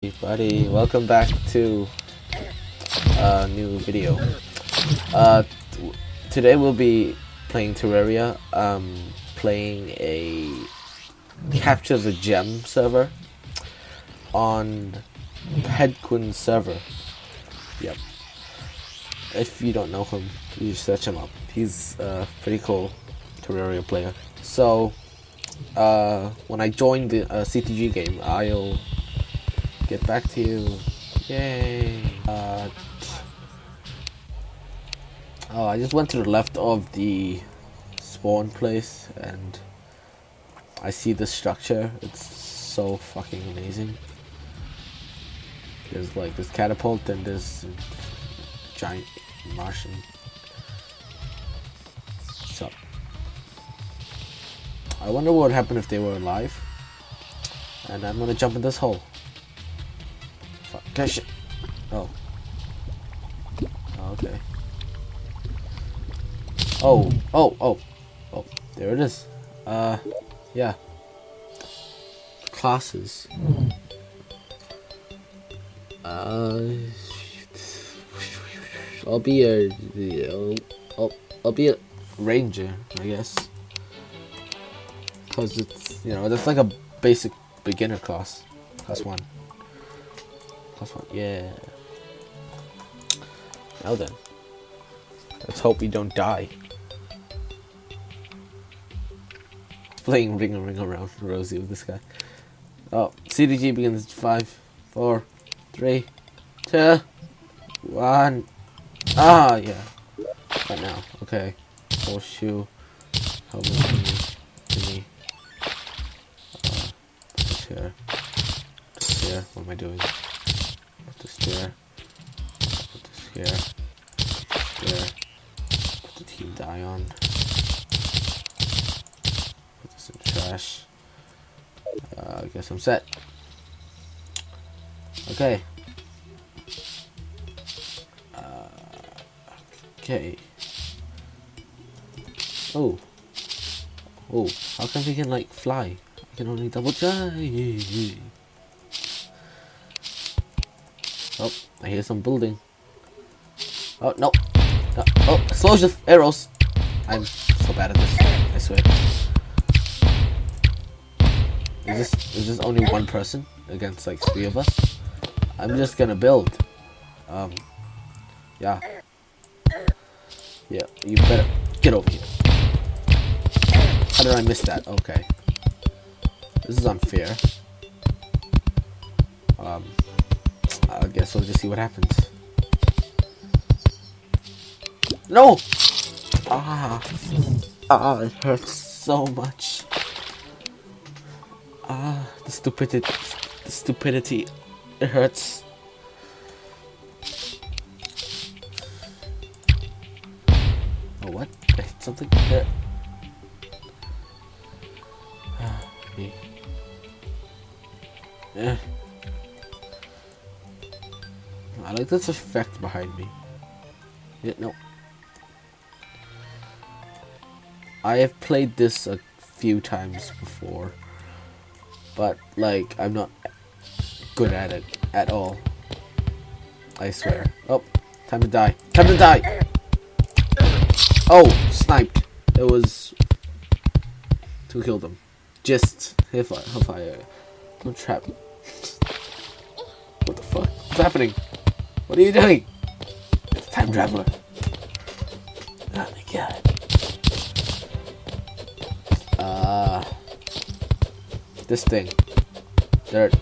Everybody, welcome back to a new video. Today we'll be playing Terraria. Playing a capture the gem server on Headquin server. Yep. If you don't know him, you search him up. He's a pretty cool Terraria player. So when I join the CTG game, I'll get back to you. Yay. I just went to the left of the spawn place and I see this structure. It's so fucking amazing. There's like this catapult and this giant Martian. So I wonder what would happen if they were alive. And I'm gonna jump in this hole. Fuck, shit. Oh. Okay. Oh, there it is. Yeah. Classes. I'll be a ranger, I guess. Cause it's, that's like a basic beginner class. Class 1. Yeah. Now then, let's hope we don't die. Playing ring around Rosie with this guy. Oh, CDG begins in 5, 4, 3, 2, 1. Ah, yeah. Right now, okay. Horseshoe. Helmet thingy. Here. Just here. What am I doing? Put this here. Put this here. There. Put the team die on. Put this in trash. I guess I'm set. Okay. Okay. Oh, how come we can like fly? I can only double jump. Oh, I hear some building. Oh, no. Oh, explosion arrows. I'm so bad at this, I swear. Is this only one person against like 3 of us? I'm just gonna build. Yeah. Yeah, you better get over here. How did I miss that? Okay. This is unfair. I guess we'll just see what happens. No! It hurts so much. The stupidity. It hurts. Oh, what? I hit something there. Yeah. I like this effect behind me. Yeah, no. I have played this a few times before, but like I'm not good at it at all. I swear. Oh, time to die. Time to die. Oh, sniped. It was to kill them. Just hellfire. Don't trap. What the fuck? What's happening? What are you doing? It's time traveler. Oh my god. This thing. Dirt.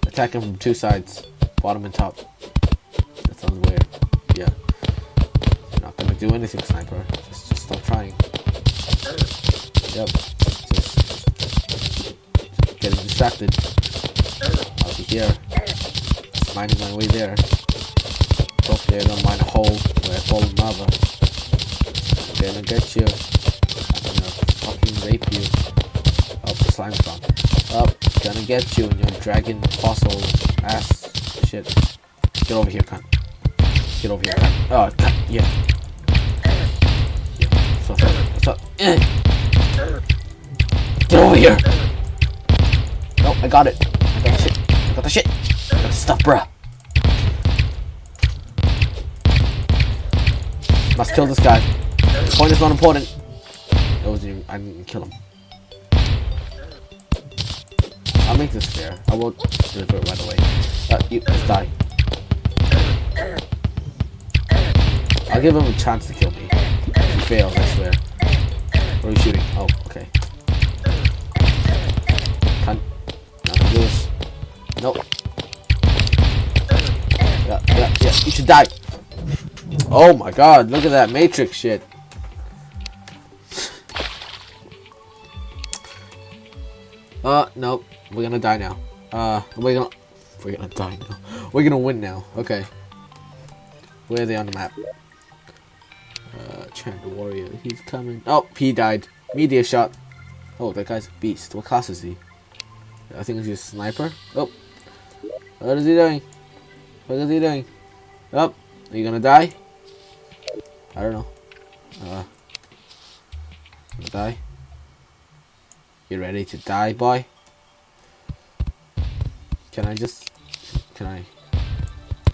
Attack him from 2 sides. Bottom and top. That sounds weird. Yeah. You're not gonna do anything, sniper. Just stop trying. Yep. Just getting distracted. I'll be here. Minding my way there. Hopefully I don't mind a hole where I fall in lava. I'm gonna get you. I'm gonna fucking rape you. Oh, the slime's gone. Oh, gonna get you and your dragon fossil ass shit. Get over here, cunt. Get over here, cunt. Oh, cunt. Yeah. What's up? Get over here! No, I got it. I got shit. Got the shit. Got the stuff, bruh. Must kill this guy. The point is not important. It wasn't even, I didn't kill him. I'll make this fair. I won't deliver it right away. You just die. I'll give him a chance to kill me. If he fails, I swear. Where are you shooting? Oh, okay. Can't. Not gonna do this. Nope. Yeah. You should die. Oh my god, look at that Matrix shit. Nope. We're gonna die now. We're gonna die now. We're gonna win now. Okay. Where are they on the map? Chant Warrior. He's coming. Oh, he died. Meteor shot. Oh, that guy's a beast. What class is he? I think he's a sniper. Oh. What is he doing? What is he doing? Oh. Are you gonna die? I don't know. Gonna die? You ready to die, boy? Can I?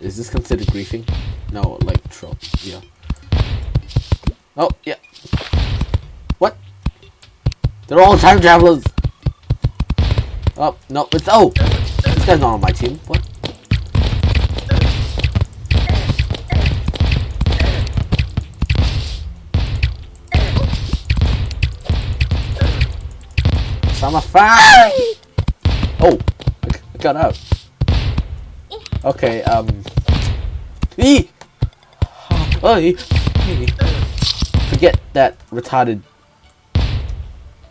Is this considered griefing? No, like troll. Yeah. Oh, yeah. What? They're all time travelers. Oh, no, it's this guy's not on my team. What? I'm a fan. Oh, I got out. Okay, forget that retarded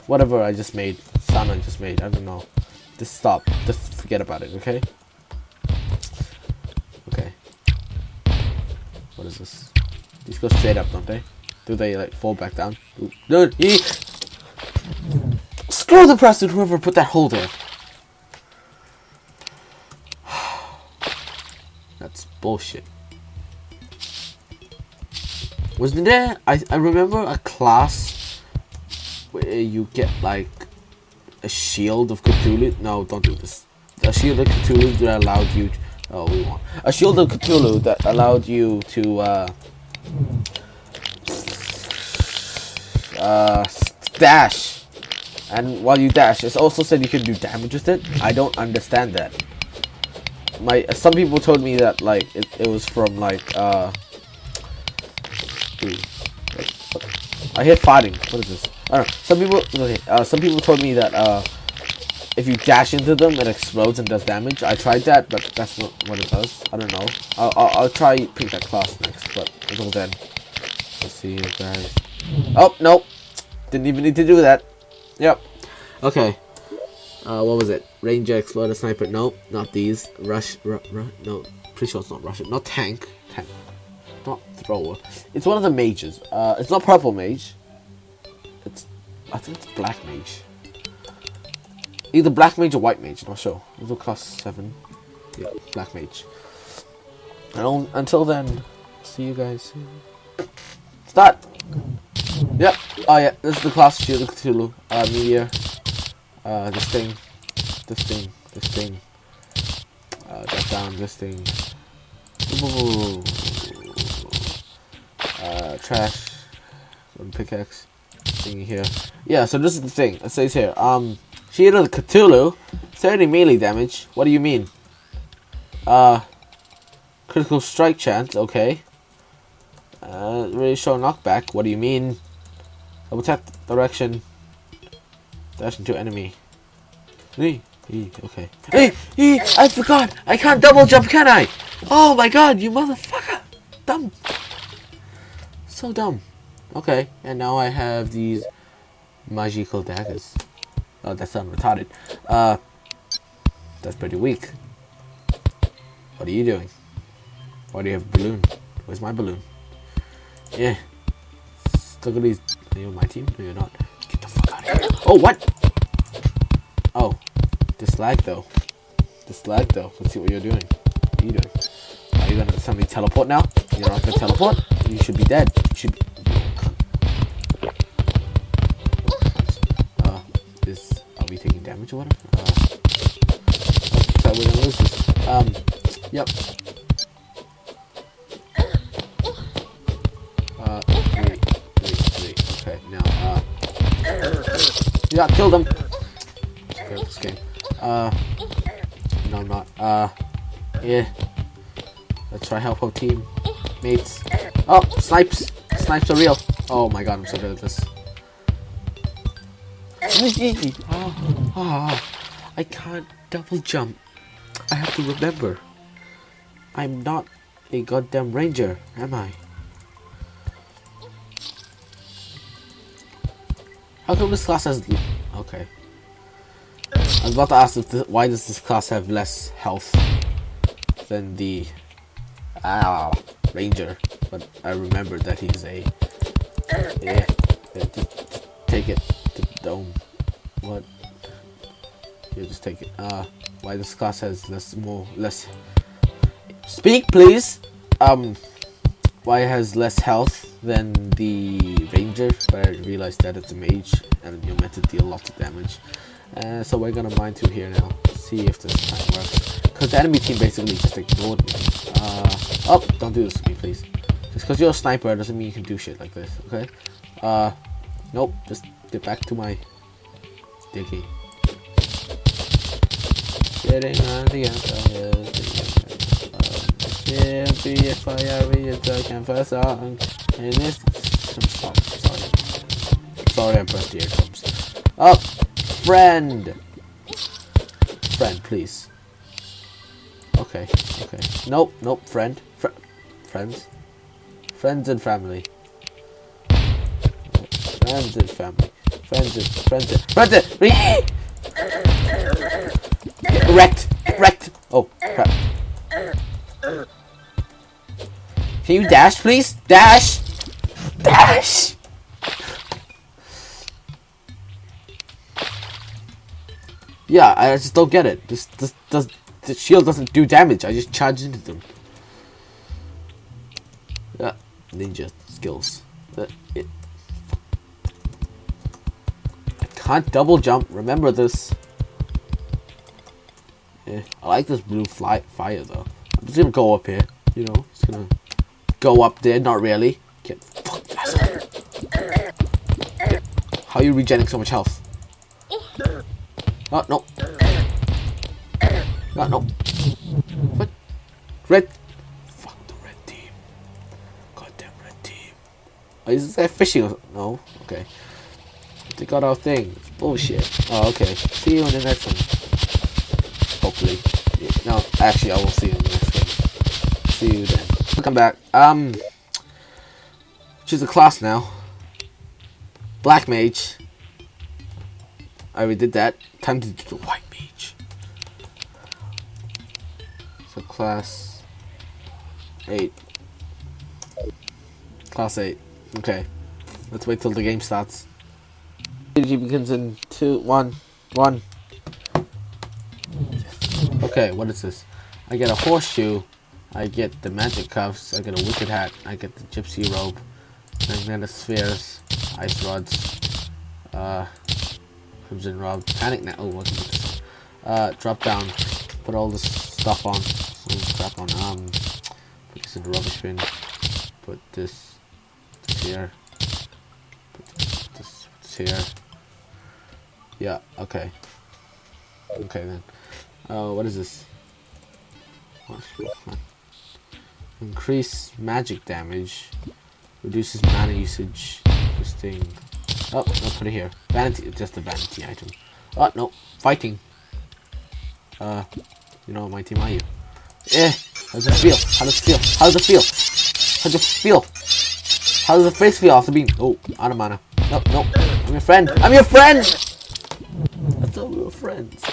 whatever I just made. Sound I just made. I don't know. Just stop. Just forget about it, okay? Okay. What is this? These go straight up, don't they? Do they like fall back down? Ooh. Dude, screw the president, whoever put that hole there. That's bullshit. Wasn't there? I remember a class where you get like a shield of Cthulhu. No, don't do this. A shield of Cthulhu that allowed you. A shield of Cthulhu that allowed you to dash. And while you dash, it also said you could do damage with it. I don't understand that. Some people told me that like it was from like I hear fighting. What is this? I don't know. Some people told me that if you dash into them, it explodes and does damage. I tried that, but that's not what it does. I don't know. I'll try pick that class next, but until then, let's see you guys. Oh no, didn't even need to do that. Yep. Okay. What was it? Ranger, Explorer, Sniper. Nope, not these. Rush. No, pretty sure it's not Russian. Not tank. Not thrower. It's one of the mages. It's not purple mage. I think it's black mage. Either black mage or white mage. Not sure. It's class 7. Yeah, black mage. And until then, see you guys. Start. Yep. Oh yeah, this is the class Shield of Cthulhu. Meteor. This thing. Drop down this thing. Ooh. Trash. One pickaxe. Thing here. Yeah, so this is the thing. It says here. Shield of Cthulhu. 30 melee damage. What do you mean? Critical strike chance. Okay. Really show knockback. What do you mean? Double tap direction. Dash into enemy. Okay. Hey, I forgot. I can't double jump, can I? Oh my god, you motherfucker. Dumb. So dumb. Okay, and now I have these magical daggers. Oh, that sounds retarded. That's pretty weak. What are you doing? Why do you have a balloon? Where's my balloon? Yeah. Look at these. Are you on my team? No, you're not. Get the fuck out of here. Oh, what? Oh. This lag though. Let's see what you're doing. What are you doing? Are you gonna suddenly teleport now? You're not gonna teleport? You should be dead. You should be... Are we taking damage or whatever? like we're gonna lose this. Yep. Three. Okay, now, yeah, killed him. Let's go this game. No, I'm not. Yeah. Let's try help our team mates. Oh, snipes! Snipes are real. Oh my god, I'm so good at this. I can't double jump. I have to remember. I'm not a goddamn ranger, am I? How come this class has... Okay. I was about to ask if why does this class have less health than the ranger, but I remembered that he's a... Yeah, just take it. The dome. What? Yeah, just take it. Why this class has less... Speak, please! Why it has less health than the ranger, but I realized that it's a mage and you're meant to deal lots of damage. So we're gonna mine through here now, see if this time works. Because the enemy team basically just ignored me. Oh, don't do this to me, please. Just because you're a sniper doesn't mean you can do shit like this, okay? Nope, just get back to my digging. Getting on the outside. Yeah, be a fire, read a campfire song. And this. Stop, sorry, I pressed the eardrums. Oh, friend! Friend, please. Okay. Nope, friend. Friends. Friends and family. Friends and family. Friends and... Wrecked! Oh, crap. Can you dash, please? Dash! Yeah, I just don't get it. The shield doesn't do damage. I just charge into them. Yeah, ninja skills. I can't double jump. Remember this. Yeah, I like this blue fire though. I'm just gonna go up here. You know, just gonna go up there. Not really. Get fucked. How are you regenerating so much health? Oh, no. No. What? Red. Fuck the red team. Goddamn red team. Oh, is that fishing? No? Okay. They got our thing. It's bullshit. Oh, okay. See you in the next one. Hopefully. Yeah, no, actually, I will see you in the next one. See you then. Welcome back. Choose a class now. Black mage. I already did that. Time to do the white mage. So class 8. Class 8. Okay. Let's wait till the game starts. Energy begins in 2, 1, 1. Okay, what is this? I get a horseshoe. I get the magic cuffs. I get a wicked hat. I get the gypsy robe. Magnetic spheres. Ice rods. Crimson rod. Panic now. Oh, what's this? Drop down. Put all this stuff on. All this crap on. Put this in the rubbish bin. Put this here. Put this here. Yeah. Okay. Okay then. What is this? Increase magic damage. Reduces mana usage. This thing. Oh, I'll put it here. Vanity, just a vanity item. Oh, no. Fighting. You know what my team are you? Eh. How does it feel? How does it feel? How does it feel? How does it feel? How does the face feel after being... Oh, out of mana. Nope. I'm your friend. I'm your friend! I thought we were friends.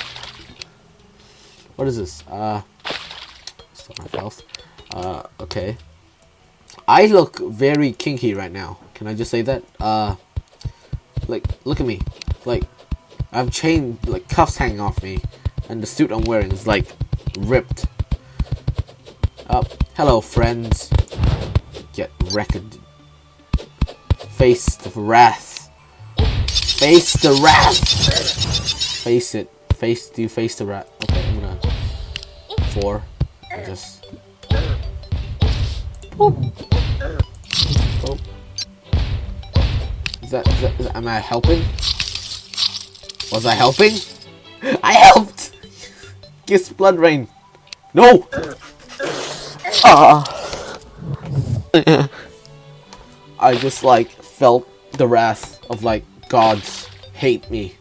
What is this? Still my health. Okay. I look very kinky right now. Can I just say that? Like, look at me. Like, I have chain, like, cuffs hanging off me. And the suit I'm wearing is, like, ripped. Hello, friends. Get wrecked. Face the wrath. Face the wrath. Face it. Do you face the wrath? Okay, I'm gonna before. I just boop. Boop. Am I helping? Was I helping? I helped! Kiss blood rain. No! I just like felt the wrath of like gods hate me.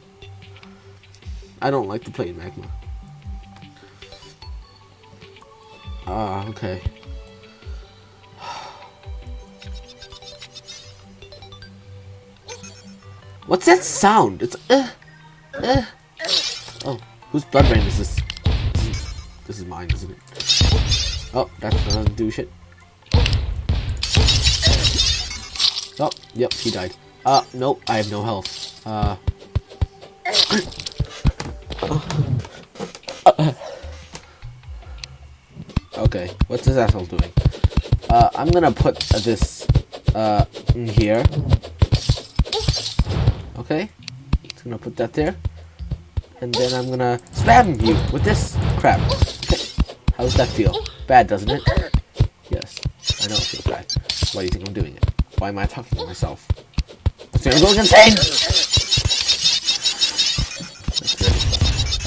I don't like to play in magma. Okay. What's that sound? It's Oh, whose blood rain is this? This is mine, isn't it? Oh, that doesn't do shit. Oh, yep, he died. Nope, I have no health. Okay, what's this asshole doing? I'm gonna put this, in here. Okay, just gonna put that there. And then I'm gonna spam you with this crap. Okay, how does that feel? Bad, doesn't it? Yes, I know it feels bad. Why do you think I'm doing it? Why am I talking to myself? I'm going insane!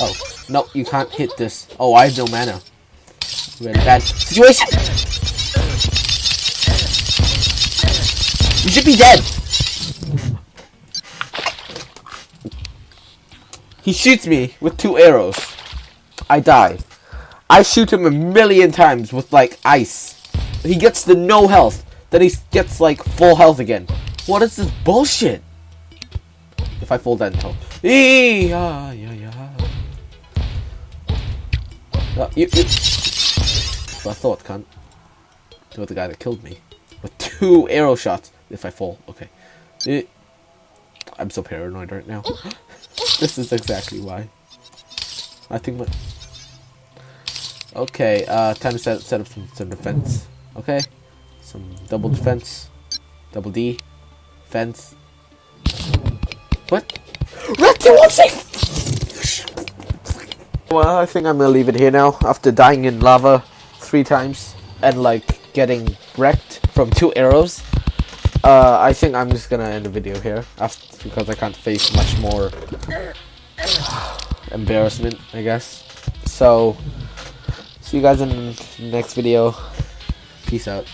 Oh, no, you can't hit this. Oh, I have no mana. We're in a bad situation! You should be dead! He shoots me with 2 arrows. I die. I shoot him a million times with, like, ice. He gets the no health. Then he gets, like, full health again. What is this bullshit? If I fall down until... You I thought, cunt. You're the guy that killed me. With 2 arrow shots. If I fall. Okay. I'm so paranoid right now. This is exactly why. I think what... Okay, time to set up some defense. Okay? Some double defense. Double D. Fence. What? Red 216! Well, I think I'm gonna leave it here now. After dying in lava 3 times. And like, getting wrecked from 2 arrows. I think I'm just gonna end the video here. Because I can't face much more embarrassment, I guess. So, see you guys in the next video. Peace out.